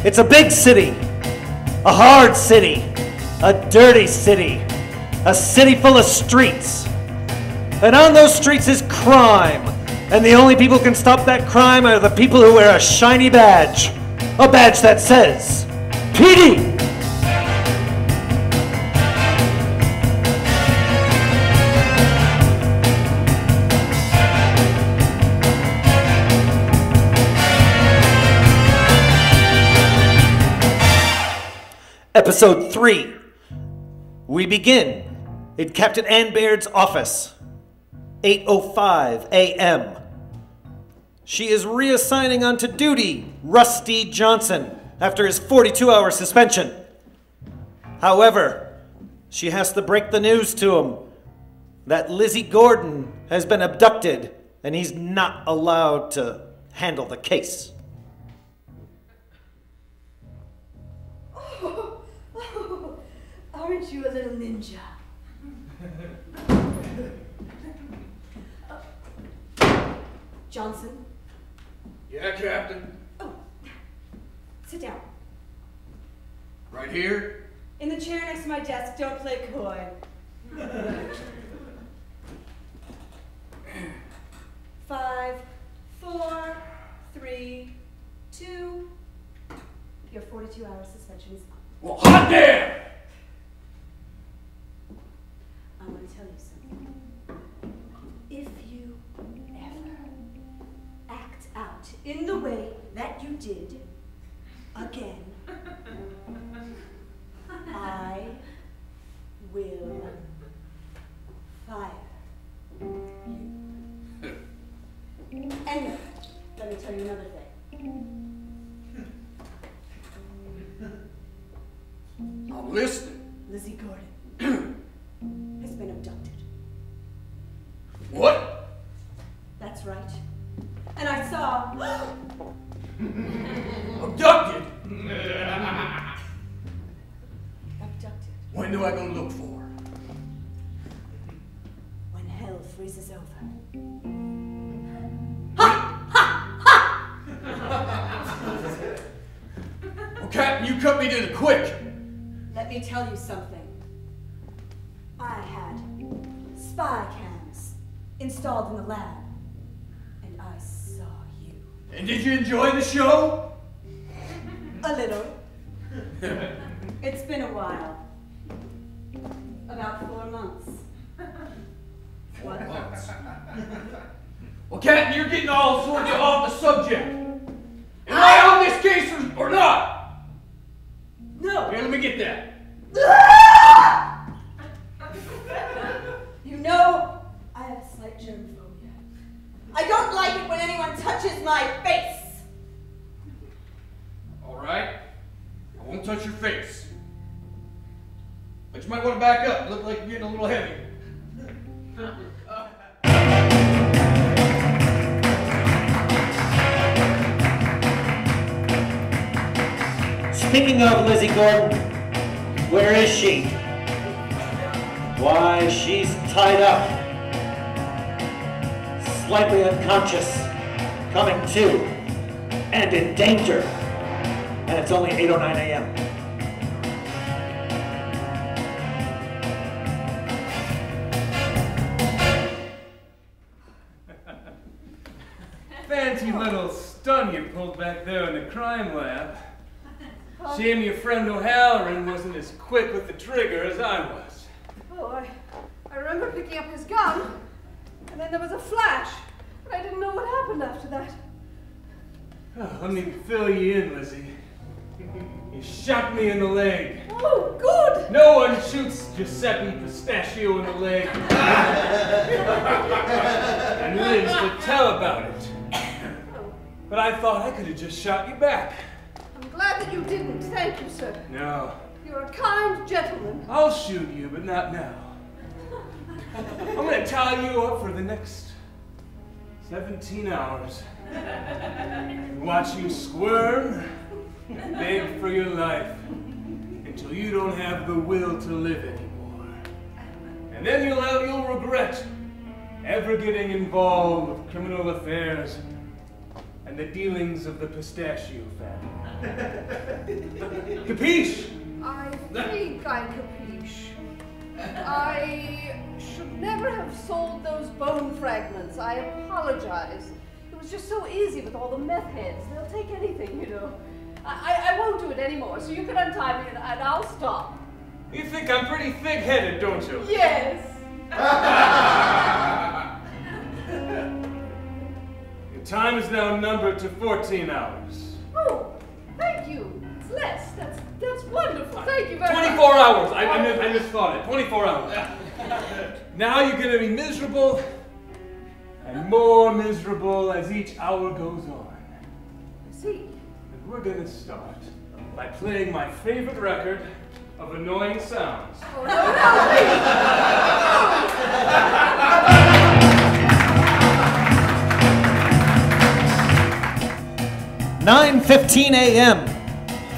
It's a big city, a hard city, a dirty city, a city full of streets. And on those streets is crime. And the only people who can stop that crime are the people who wear a shiny badge. A badge that says, PD! Episode 3. We begin in Captain Ann Baird's office. 8:05 a.m. She is reassigning onto duty Rusty Johnson after his 42-hour suspension. However, she has to break the news to him that Lizzy Gordon has been abducted and he's not allowed to handle the case. Aren't you a little ninja? Johnson? Yeah, Captain. Oh, sit down. Right here? In the chair next to my desk. Don't play coy. 5, 4, 3, 2. Your 42-hour suspension is up. Well, hot damn! I want to tell you something. If you ever act out in the way that you did again, I will fire you. And let me tell you another thing. I'm listening. Lizzy Gordon has been abducted. What? That's right. And I saw... Abducted? Abducted. When do I go look for her? When hell freezes over. Well, Captain, you cut me to the quick. Let me tell you something. I had spy cams installed in the lab, and I saw you. And did you enjoy the show? A little. It's been a while. About 4 months. 4 months. Well, Captain, you're getting all sorts of off the subject. Am I on this case or not? No. Here, let me get that. You know, I have a slight germophobia. I don't like it when anyone touches my face. All right. I won't touch your face. But you might want to back up. You look like you're getting a little heavy. Speaking of Lizzy Gordon, where is she? Why, she's tied up, slightly unconscious, coming to, and in danger. And it's only 8:09 a.m. Fancy little stun you pulled back there in the crime lab. Shame your friend O'Halloran wasn't as quick with the trigger as I was. Oh, I remember picking up his gun, and then there was a flash, but I didn't know what happened after that. Oh, let me fill you in, Lizzy. You shot me in the leg. Oh, good! No one shoots Giuseppe Pistachio in the leg and lives to tell about it. But I thought I could have just shot you back. I'm glad that you didn't. Thank you, sir. No. You're a kind gentleman. I'll shoot you, but not now. I'm gonna tie you up for the next 17 hours. Watch you squirm, beg for your life, until you don't have the will to live anymore. And then you'll regret ever getting involved with criminal affairs and the dealings of the pistachio family. Capiche? I think I capiche. I should never have sold those bone fragments. I apologize. It was just so easy with all the meth heads. They'll take anything, you know. I won't do it anymore, so you can untie me and I'll stop. You think I'm pretty thick-headed, don't you? Yes. Your time is now numbered to 14 hours. Oh, thank you. It's less. That's wonderful. Thank you very much. 24 hours. I misthought it. 24 hours. Now you're going to be miserable and more miserable as each hour goes on. I see. And we're going to start by playing my favorite record of annoying sounds. Oh, no, please. 9:15 a.m.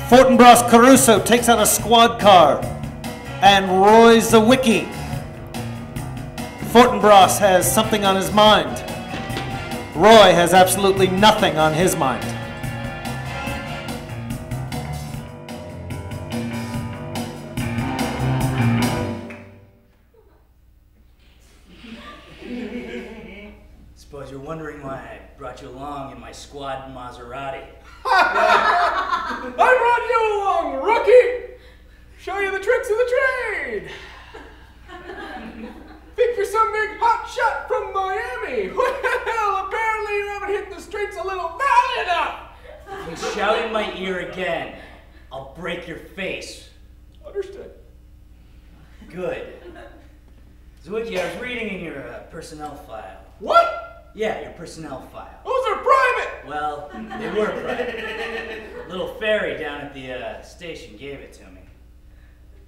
Fortinbras Caruso takes out a squad car, and Roy Zewicki. Fortinbras has something on his mind. Roy has absolutely nothing on his mind. Suppose you're wondering why I brought you along in my squad Maserati. I brought you along, rookie! Show you the tricks of the trade! Think you're some big hot shot from Miami? Well, apparently you haven't hit the streets a little valley enough! If you shout in my ear again, I'll break your face. Understood. Good. Zewicki, I was reading in your personnel file. What? Yeah, your personnel file. Those are private! Well, they were private. A little fairy down at the station gave it to me.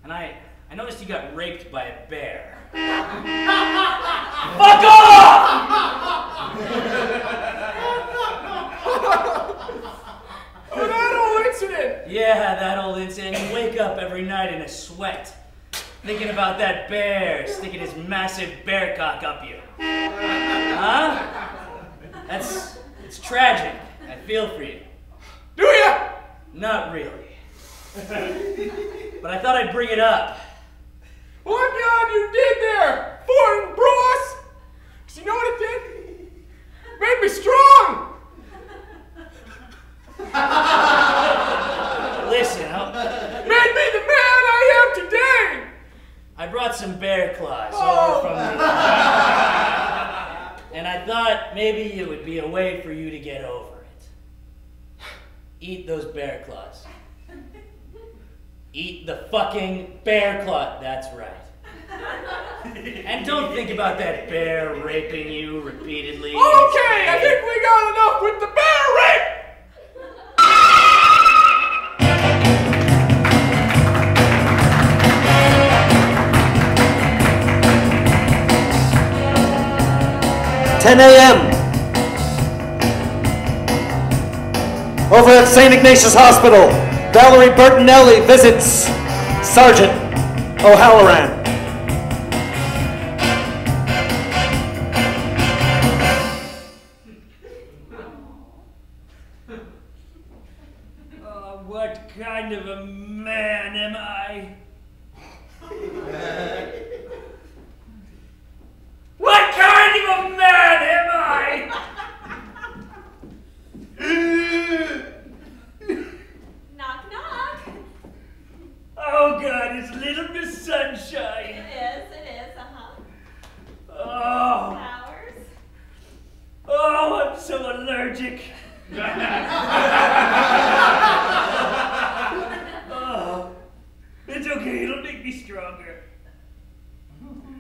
And I noticed you got raped by a bear. Fuck off! Oh, that old incident! Yeah, that old incident. You wake up every night in a sweat, thinking about that bear sticking his massive bear cock up you. Huh? It's tragic. I feel for you. Do ya? Not really. But I thought I'd bring it up. What God you did there, Fortinbras? 'Cause you know what it did? Made me strong! Listen, Made me the man I am today! I brought some bear claws over from the... And I thought maybe it would be a way for you to get over it. Eat those bear claws. Eat the fucking bear claw. That's right. And don't think about that bear raping you repeatedly. Okay, I think we got enough with the bear rape! 10 a.m. Over at St. Ignatius Hospital, Valerie Bertinelli visits Sergeant O'Halloran. What kind of a man am I? What kind of a man am I? Knock, knock. Oh God, it's little Miss Sunshine. It is, Oh. Flowers. Oh, I'm so allergic. Oh, it's okay, it'll make me stronger.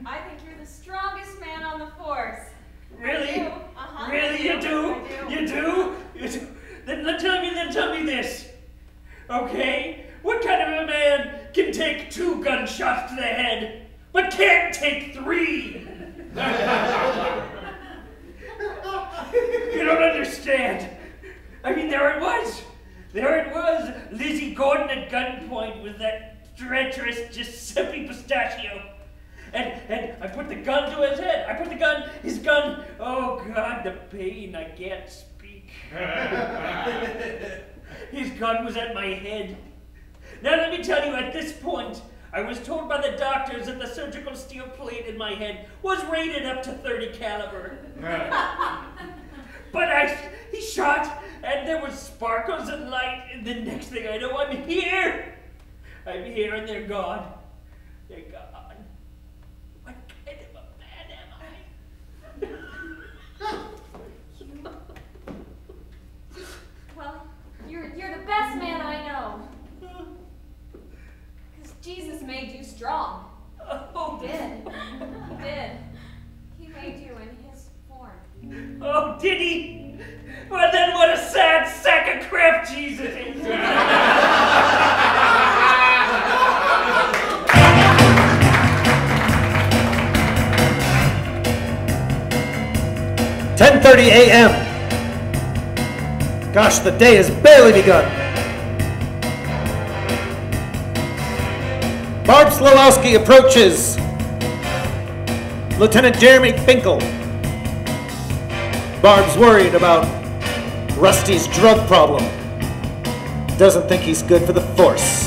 I think you're the strongest man on the force. Really? I do. Really, you do? I do. You do? You do? Then tell me this. Okay? What kind of a man can take 2 gunshots to the head, but can't take 3? You don't understand. I mean, there it was. Lizzy Gordon at gunpoint with that treacherous Giuseppe Pistachio. And I put the gun to his head. His gun. Oh God, the pain, I can't speak. His gun was at my head. Now let me tell you, at this point, I was told by the doctors that the surgical steel plate in my head was rated up to .30 caliber. But he shot, and there was sparkles and light, and the next thing I know, I'm here. I'm here, and they're gone. They're gone. What kind of a man am I? Well, you're the best man I know. Because Jesus made you strong. Oh. He did. He did. He made you in his form. Oh, did he? Well, then what a sad sack of crap Jesus is. 10:30 a.m. Gosh, the day has barely begun. Barb Slowowski approaches Lieutenant Jeremy Finkel. Barb's worried about Rusty's drug problem. Doesn't think he's good for the force.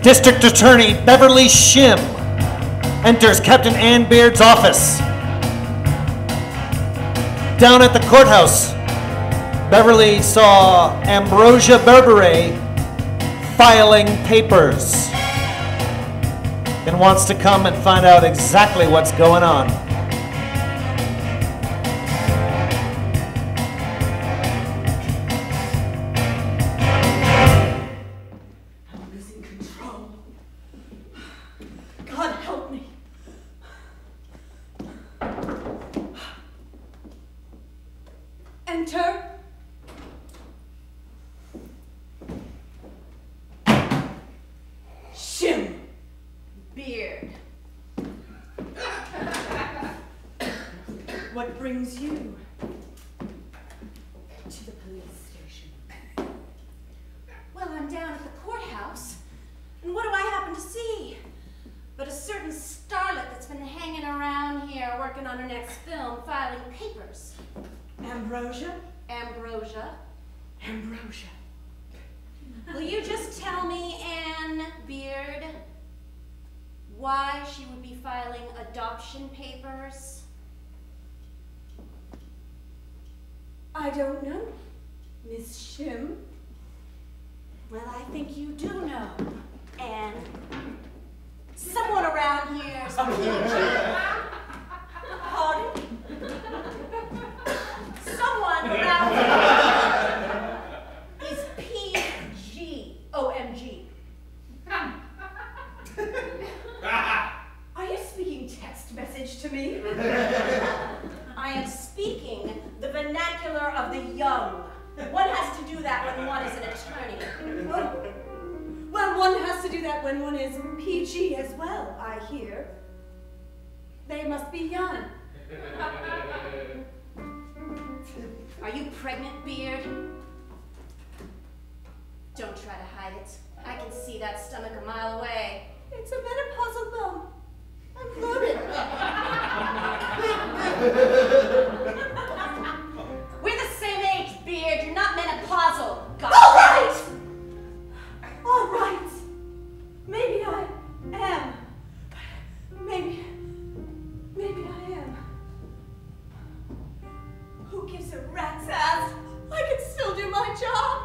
District Attorney Beverly Shim enters Captain Ann Beard's office. Down at the courthouse, Beverly saw Ambrosia Berberet filing papers and wants to come and find out exactly what's going on. Enter. Shim. Beard. What brings you to the police station? Well, I'm down at the courthouse, and what do I happen to see? But a certain starlet that's been hanging around here working on her next film, filing papers. Ambrosia? Ambrosia. Ambrosia. Will you just tell me, Anne Beard, why she would be filing adoption papers? I don't know, Miss Shim. Well, I think you do know, Anne. Someone around here is PG. Pardon? Someone around here is PG. OMG. Are you speaking text message to me? I am speaking the vernacular of the young. One has to do that when one is an attorney. Oh. Well, one has to do that when one is PG as well, I hear. They must be young. Are you pregnant, Beard? Don't try to hide it. I can see that stomach a mile away. It's a menopausal bump. I'm loaded. We're the same age, Beard. You're not menopausal. God. All right! All right. Maybe I am. Maybe I am. Who gives a rat's ass? I can still do my job.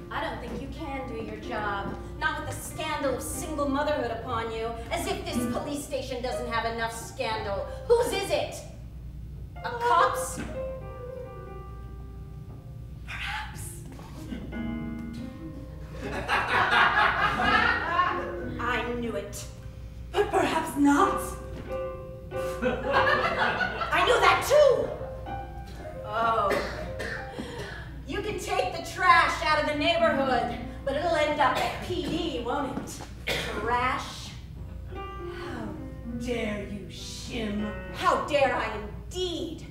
I don't think you can do your job. Not with the scandal of single motherhood upon you. As if this police station doesn't have enough scandal. Whose is it? A cop's? Perhaps. I knew it. But perhaps not. I knew that too. Oh. You can take the trash out of the neighborhood, but it'll end up at PD, won't it? Trash? How dare you, Shim? How dare I indeed?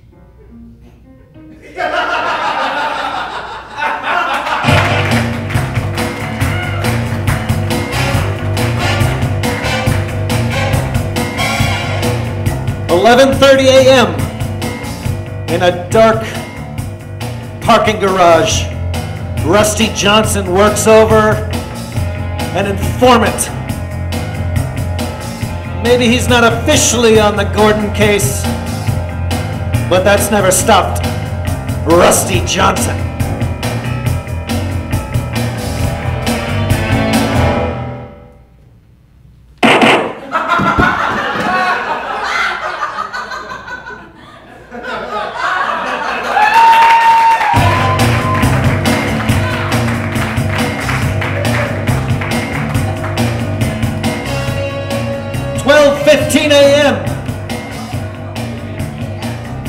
11:30 a.m. in a dark parking garage. Rusty Johnson works over an informant. Maybe he's not officially on the Gordon case, but that's never stopped Rusty Johnson.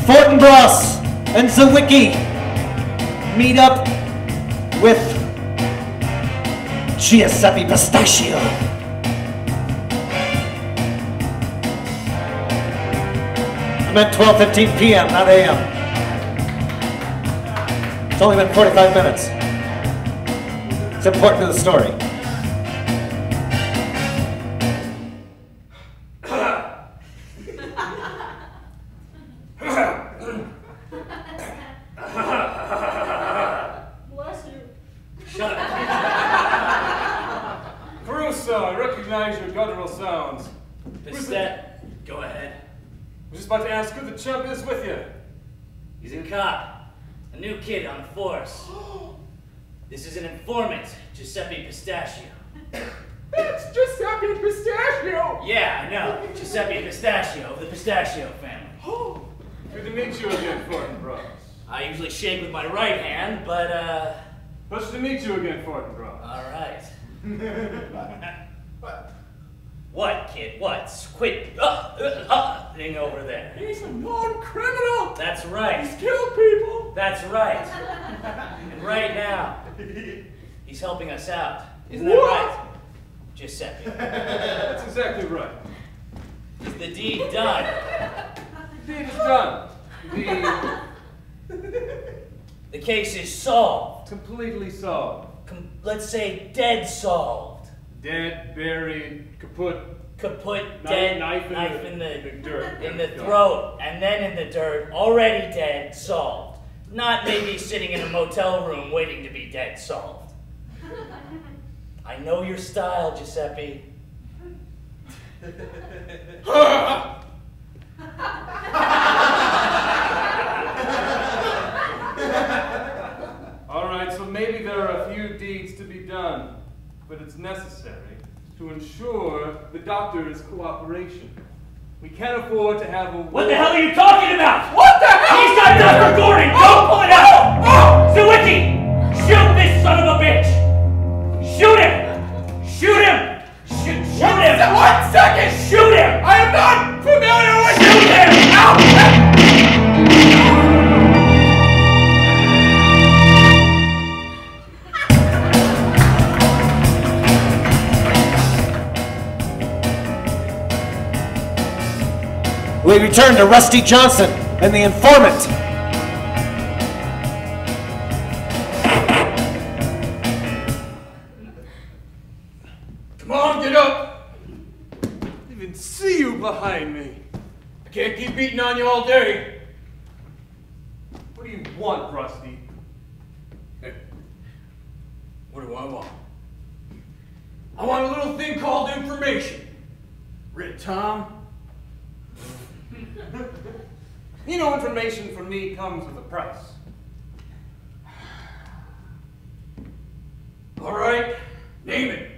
Fortinbras and Zewicki meet up with Giuseppe Pistachio. I meant 12:15 p.m., not a.m. It's only been 45 minutes. It's important to the story. Bless you. Shut up. Caruso, I recognize your guttural sounds. Go ahead. I was just about to ask who the chump is with you. He's a cop. A new kid on the force. This is an informant, Giuseppe Pistachio. It's Giuseppe Pistachio! Yeah, I know. Giuseppe Pistachio of the Pistachio family. Oh, good to meet you again, Fortinbras. I usually shake with my right hand, but, Pleasure to meet you again, Fortinbras. all right. What, kid? What? Quit. thing over there. He's a known criminal. That's right. He's killed people. That's right. And right now, he's helping us out. Isn't that right, Giuseppe? That's exactly right. Is the deed done? The deed is done. The case is solved. Completely solved. Let's say dead solved. Dead, buried, kaput. Kaput, dead, knife in the dirt. In the throat, and then in the dirt, already dead, solved. Not maybe sitting in a motel room waiting to be dead solved. I know your style, Giuseppe. All right, so maybe there are a few deeds to be done, but it's necessary to ensure the doctor's cooperation. We can't afford to have a war. What the hell are you talking about? What the hell? He's got Dr. Gordon! Don't pull it out! Zewicki! Shoot this son of a bitch! Shoot him! Shoot him! Shoot him! 1 second! Shoot him! I am not familiar with Shoot him! We return to Rusty Johnson and the informant. Come on, get up. I didn't even see you behind me. I can't keep beating on you all day. What do you want, Rusty? Hey, what do I want? I want a little thing called information. Red Tom. You know, information from me comes with a price. All right, name it.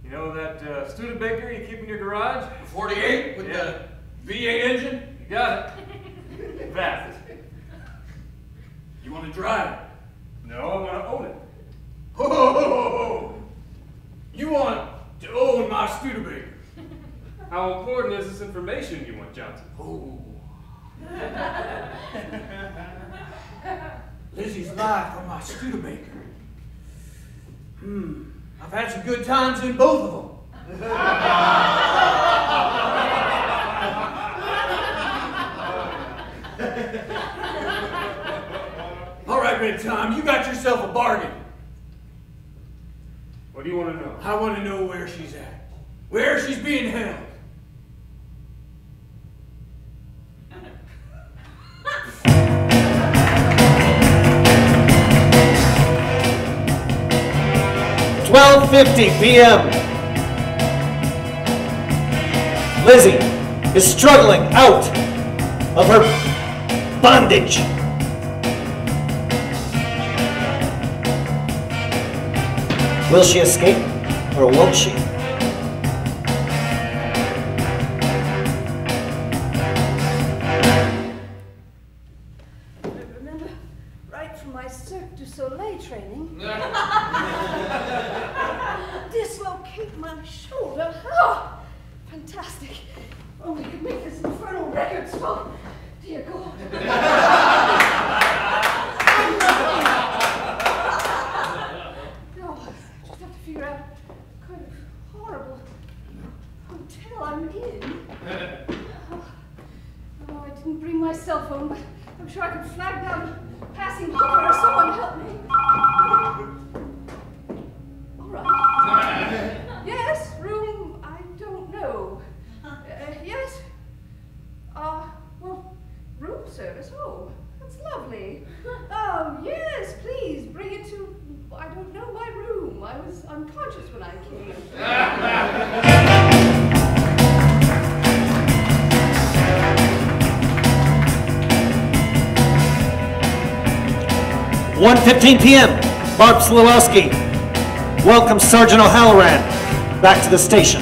You know that Studebaker you keep in your garage? 48 with the V8 engine? You got it. That. You want to drive it? No, I want to own it. Oh, you want to own my Studebaker? How important is this information you want, Johnson? Oh. Lizzy's life on my Studebaker. I've had some good times in both of them. All right, Red Tom, you got yourself a bargain. What do you want to know? I want to know where she's at. Where she's being held. $12:50 p.m. Lizzy is struggling out of her bondage. Will she escape or won't she? Remember, right from my Cirque du Soleil training, dislocate my shoulder. Oh, fantastic. Oh, we could make this infernal record spell. Dear God. Oh, I just have to figure out what kind of horrible hotel I'm in. Oh, I didn't bring my cell phone, but I'm sure I could flag down a passing hooker or someone help me. All right. Yes, room, I don't know. Yes? Well, room service, oh, that's lovely. Oh, yes, please, bring it to, I don't know, my room. I was unconscious when I came. 1:15 p.m. Barb Slawowski welcomes Sergeant O'Halloran back to the station.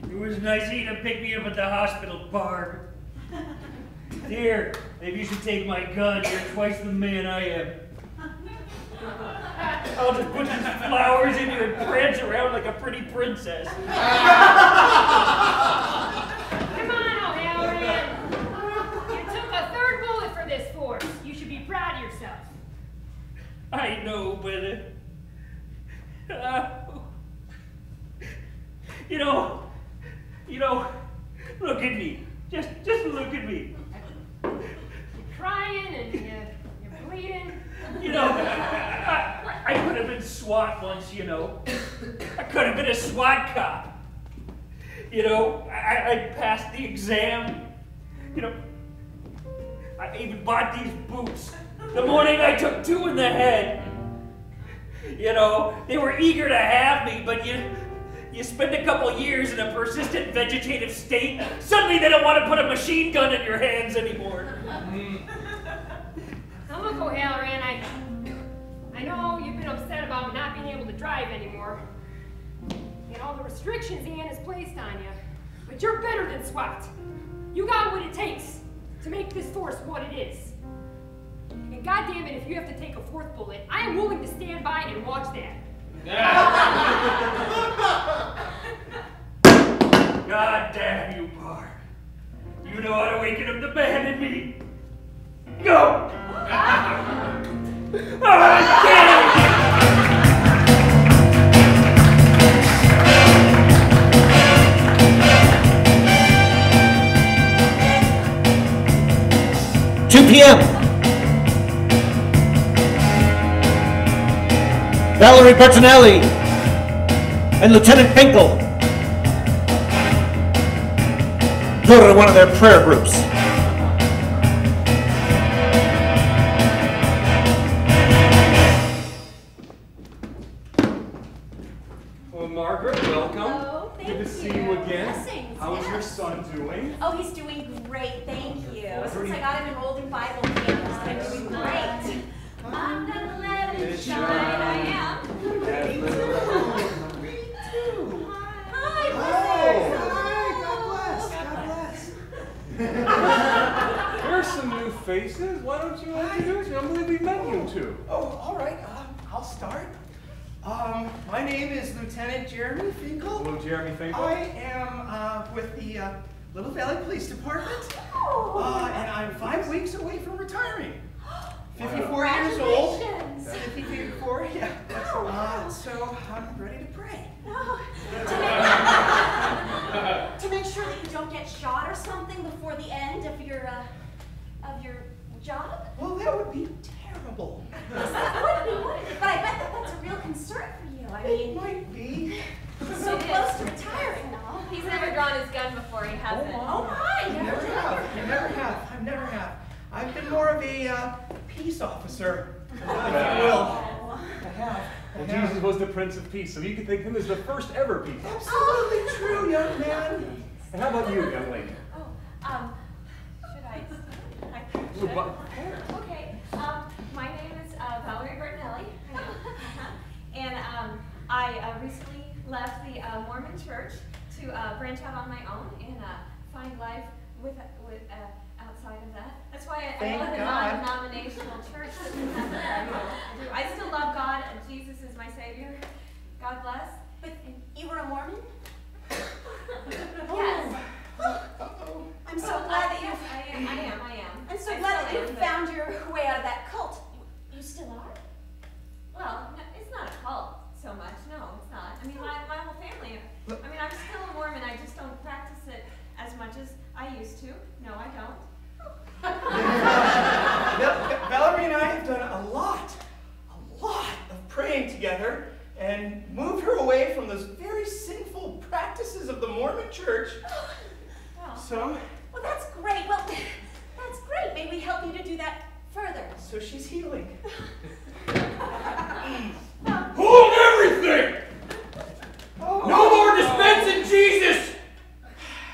It was nice of you to pick me up at the hospital, Barb. Here, maybe you should take my gun. You're twice the man I am. I'll just put these flowers in you and prance around like a pretty princess. Come on, O'Halloran. You took a third bullet for this force. You should be proud of yourself. I know, but look at me. Just look at me. You're crying and you're bleeding. I could have been SWAT once, I could have been a SWAT cop. I passed the exam. I even bought these boots. The morning I took 2 in the head. They were eager to have me, but you spend a couple years in a persistent vegetative state, suddenly they don't want to put a machine gun in your hands anymore. Now look, O'Halloran, I know you've been upset about not being able to drive anymore, and all the restrictions Anne has placed on you, but you're better than SWAT. You got what it takes to make this force what it is. And goddamn it, if you have to take a 4th bullet, I am willing to stand by and watch that. God damn you, Park. You know how to waken up the man in me. Go! p.m. Valerie Bertinelli and Lieutenant Finkel go to one of their prayer groups. Well, Margaret, welcome. Oh, thank Good to you. see you again. Blessings, How is yes. your son doing? Oh, he's doing great, thank you. Since I got him enrolled in Bible camp, he's doing great. I'm gonna let it shine, I am. Me too. Hi, God bless. Here's some new faces. Why don't you introduce me? I believe we met you two. Oh, all right. I'll start. My name is Lieutenant Jeremy Finkel. Hello, Jeremy Finkel. I am with the Little Valley Police Department, and I'm 5 weeks away from retiring. 54 years old. Congratulations. 54, yeah. So I'm ready to pray. To make sure that you don't get shot or something before the end of your job? Well, that would be terrible. Yes, that would be, wouldn't it? But I bet that's a real concern for you. I It mean, might be. so close to retiring now. He's never drawn his gun before, he hasn't. Oh my! I never have. I never have. I've been more of a peace officer, if you will. Oh. I have. Well, Jesus was the Prince of Peace, so you can think of him as the first ever peace officer. Absolutely true, young man. And how about you, young lady? Should I? Okay. My name is Valerie Bertinelli, and I recently left the Mormon Church to branch out on my own and find life with outside of that. That's why I love the non-denominational church system. I still love God, and Jesus is my Savior. God bless. But you were a Mormon? Yes. I'm so glad that you've... I am. I'm so glad that you found your way out of that cult. You still are? Well, it's not a cult so much. No, it's not. I mean, my whole family. I mean, I'm still a Mormon. I just don't practice it as much as I used to. No, I don't. Valerie and I have done a lot of praying together and moved her away from those very sinful practices of the Mormon Church. Well, that's great. Well, that's great. May we help you to do that further? So she's healing. Hold everything! No more dispensing Jesus!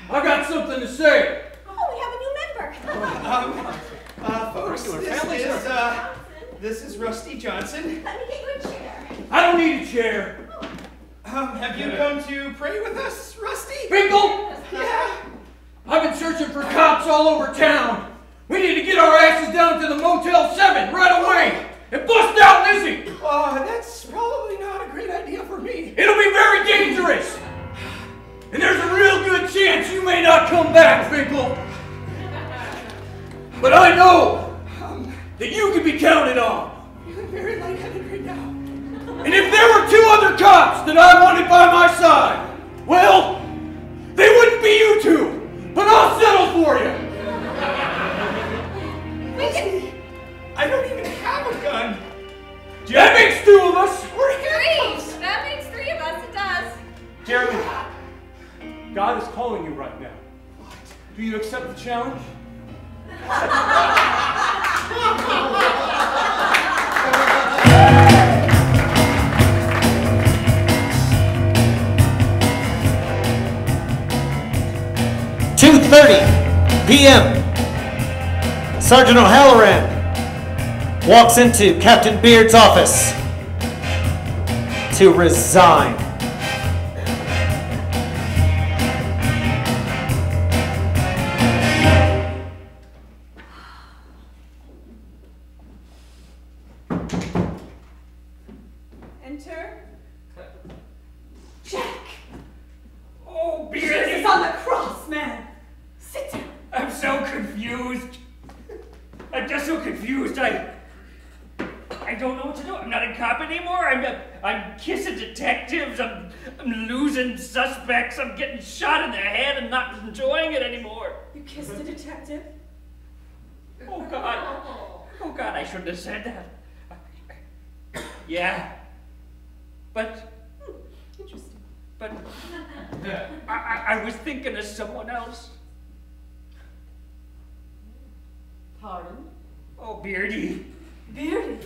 I got something to say. Oh, we have a new member. Folks, this is Rusty Johnson. Let me get you a chair. I don't need a chair. Have you come to pray with us, Rusty? Finkel! Yeah. I've been searching for cops all over town. We need to get our asses down to the Motel 7 right away and bust out Lizzy. Oh, on. I'm very lightheaded right now. And if there were 2 other cops that I wanted by my side, well, they wouldn't be you 2, but I'll settle for you. I don't even have a gun. That makes 2 of us. We're 3. handcuffs. That makes 3 of us. It does. Jeremy, God is calling you right now. Do you accept the challenge? $2:30 p.m. Sergeant O'Halloran walks into Captain Beard's office to resign. Enter. Jack! Oh, Beard! Jesus on the cross, man! Sit down. I'm so confused. I'm just so confused. I don't know what to do. I'm not a cop anymore. I'm kissing detectives. I'm losing suspects. I'm getting shot in the head and not enjoying it anymore. You kissed a detective? Oh God. Oh God, I shouldn't have said that. Yeah. But Interesting. But I was thinking of someone else. Pardon? Oh, Beardy. Beardy?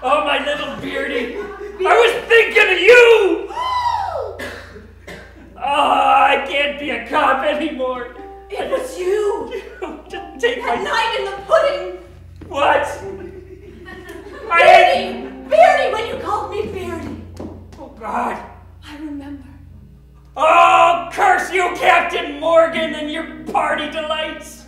Oh, my little Beardy. I was thinking of you! Oh, I can't be a cop anymore. It was you! Just take That my... night in the pudding! What? Beardy! Beardy, when you called me Beardy! Oh, God. I remember. Oh, curse you, Captain Morgan, and your party delights!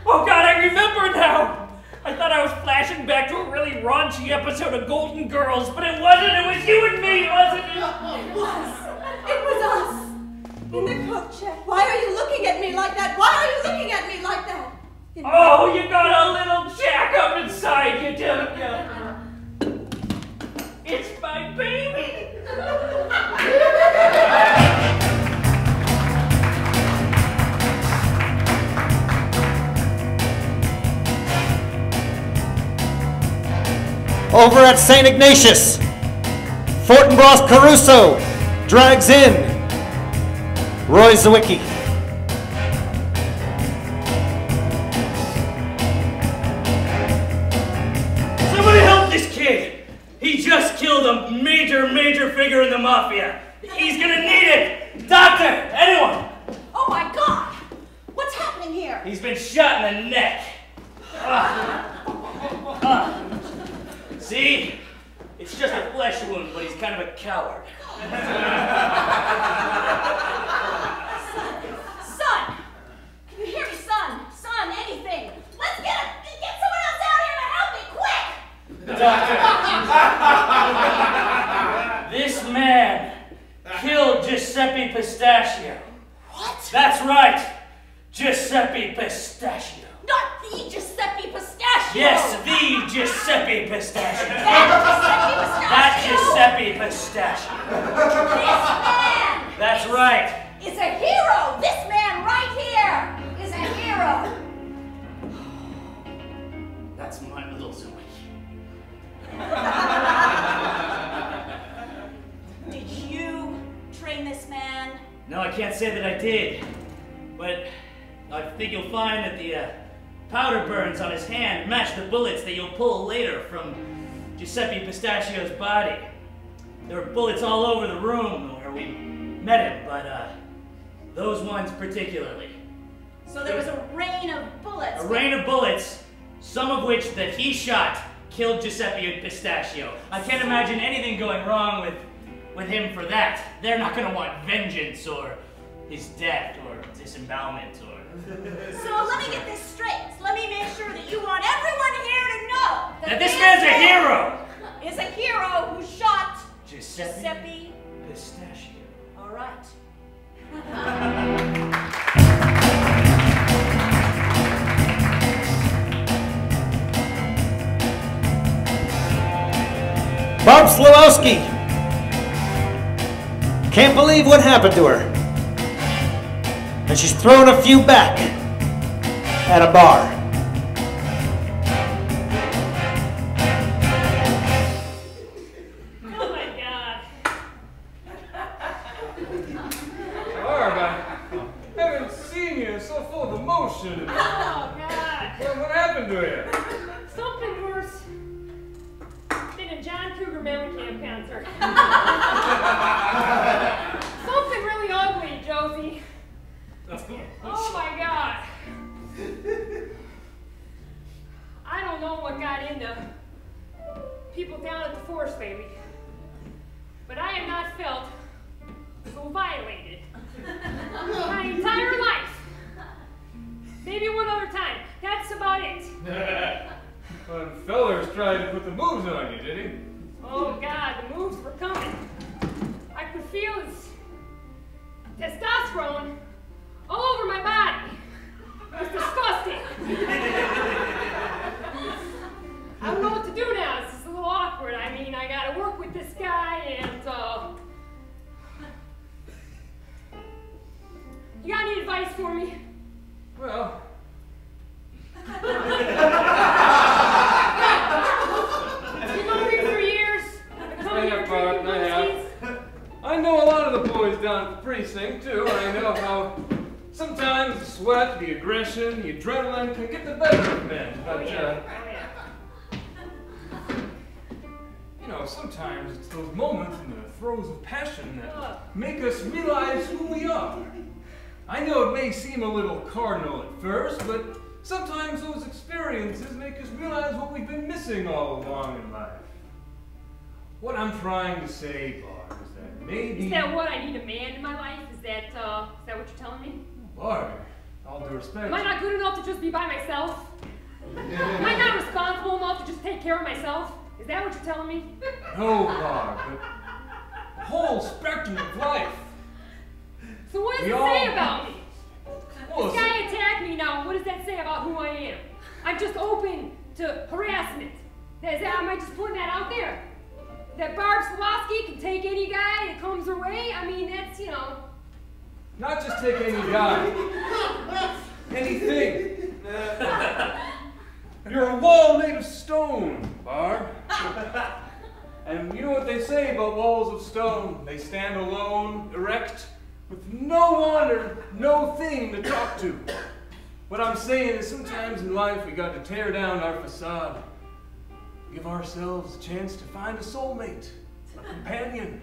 Oh, God, I remember now! I thought I was flashing back to a really raunchy episode of Golden Girls, but it wasn't. It was you and me, wasn't it? It was. It was us. In the coat check. Why are you looking at me like that? Why are you looking at me like that? Oh, you got a little Jack up inside you, don't you? It's my baby. Over at St. Ignatius, Fortinbras Caruso drags in Roy Zewicki. Somebody help this kid! He just killed a major figure in the mafia. He's gonna need it! Doctor! Anyone! Oh my God! What's happening here? He's been shot in the neck. See? It's just a flesh wound, but he's kind of a coward. Son! Can you hear me, son? Son, anything! Let's get someone else out here to help me, quick! Doctor! This man killed Giuseppe Pistachio. What? That's right! Giuseppe Pistachio. Not the Giuseppe Pistachio! Yes, the Giuseppe Pistachio. That Giuseppe That Pistachio! Giuseppe Pistachio. This man! That's right. Is a hero! This man right here is a hero! That's my little Zewicki. Did you train this man? No, I can't say that I did. But I think you'll find that the powder burns on his hand match the bullets that you'll pull later from Giuseppe Pistachio's body. There were bullets all over the room where we met him, but those ones particularly. So there was a rain of bullets. A rain of bullets, some of which that he shot, killed Giuseppe Pistachio. I can't imagine anything going wrong with him for that. They're not going to want vengeance or his death or disembowelment or... So let me get this straight. Let me make sure that you want everyone here to know that this man's a hero! Is a hero who shot Giuseppe Pistachio. All right. Slowowski. Can't believe what happened to her. And she's throwing a few back at a bar. Oh my God. Barb, I haven't seen you so full of emotion. Oh God. What happened to you? Something worse than a John Cougar Mellencamp concert. Something really ugly, Josie. Oh my God. I don't know what got into people down at the force lately, but I have not felt so violated my entire life. Maybe one other time. That's about it. Well, Feller's tried to put the moves on you, did he? Oh God, the moves were coming. I could feel his testosterone all over my body. It was disgusting. I don't know what to do now. This is a little awkward. I mean, I gotta work with this guy and, you got any advice for me? Well... You know me for years. I know a lot of the boys down at the precinct, too. I know how sometimes the sweat, the aggression, the adrenaline can get the better of men. But, you know, sometimes it's those moments in the throes of passion that make us realize who we are. I know it may seem a little cardinal at first, but sometimes those experiences make us realize what we've been missing all along in life. What I'm trying to say, Barb, is that maybe... Is that what? I need a man in my life? Is that what you're telling me? Barb, all due respect... Am I not good enough to just be by myself? Am I not responsible enough to just take care of myself? Is that what you're telling me? No, Barb, but the whole spectrum of life. So what does it say about me? Well, This guy attacked me now. What does that say about who I am? I'm just open to harassment. Am I just putting that out there? That Barb Slowowski can take any guy that comes her way? I mean, that's, you know... Not just take any guy. Anything. You're a wall made of stone, Barb. And you know what they say about walls of stone? They stand alone, erect, with no one or no thing to talk to. What I'm saying is sometimes in life we got to tear down our facade. Give ourselves a chance to find a soulmate, a companion.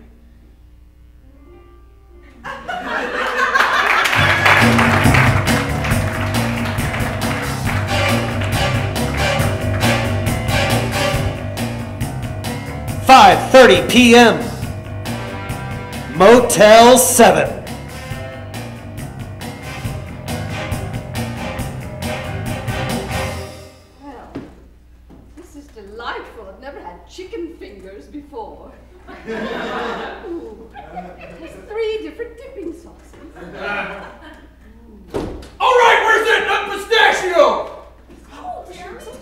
5:30 p.m. Motel 7. Well, this is delightful. I've never had chicken fingers before. Ooh, there's 3 different dipping sauces. All right, where's that nut pistachio? Oh, there's some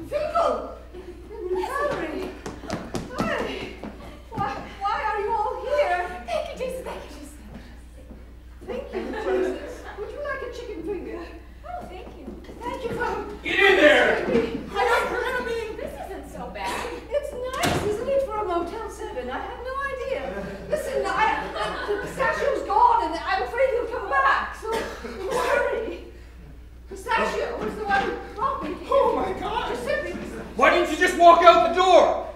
Finkel! Valerie! Hi! Why are you all here? Thank you, Jesus. Thank you, Jesus. Thank you, Jesus. Would you like a chicken finger? Oh, thank you. Thank you for... Get in there! This isn't so bad. It's nice, isn't it, for a Motel 7? I had no idea. Listen, the pistachio's gone, and I'm afraid he'll come back, so hurry. Pistachio was the one who brought me here. Oh my God! Why didn't you just walk out the door?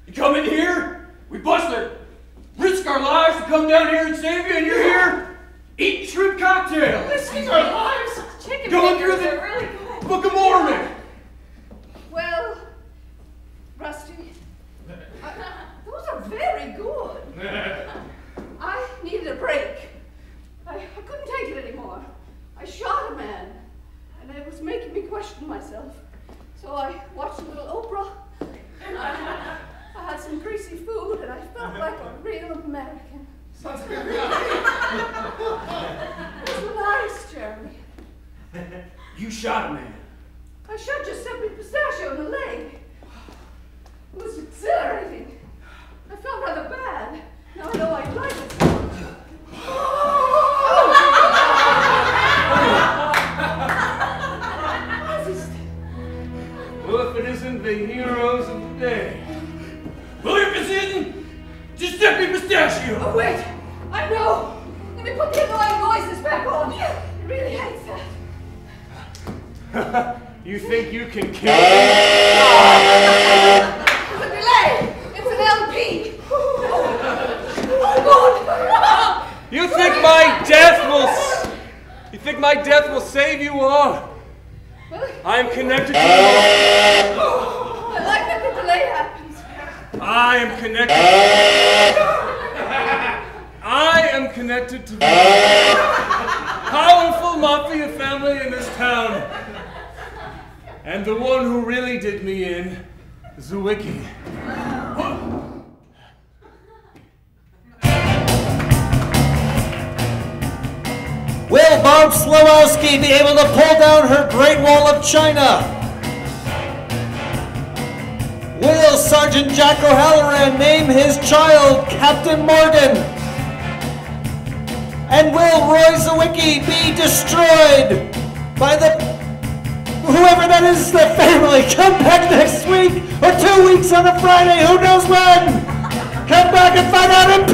You come in here, we busted, risk our lives to come down here and save you, and you're here eating shrimp cocktails. Risking our lives? Chicken Going fingers through the are really good. Book of Mormon. Well, Rusty, those are very good. I needed a break. I couldn't take it anymore. I shot a man, and it was making me question myself. So I watched a little Oprah, and I had some greasy food, and I felt like a real American. It was nice, Jeremy. shot a man. I shot Giuseppe Pistachio in the leg. It was exhilarating. I felt rather bad. Now I know I like it. Well, if it isn't the heroes of the day. Well, if it isn't Giuseppe Pistachio. Oh, wait. I know. Let me put the annoying noises back on. I really hates that. You think you can kill me? There's a delay. It's an LP. Oh, God. You think my death will... You think my death will save you all? I am connected to you. I like that the delay happens. I am connected. I am connected to the powerful mafia family in this town. And the one who really did me in, Zewicki. Will Barb Slowowski be able to pull down her Great Wall of China? Will Sergeant Jack O'Halloran name his child Captain Morgan? And will Roy Zewicki be destroyed by whoever that is, the family? Come back next week or 2 weeks on a Friday, who knows when? Come back and find out in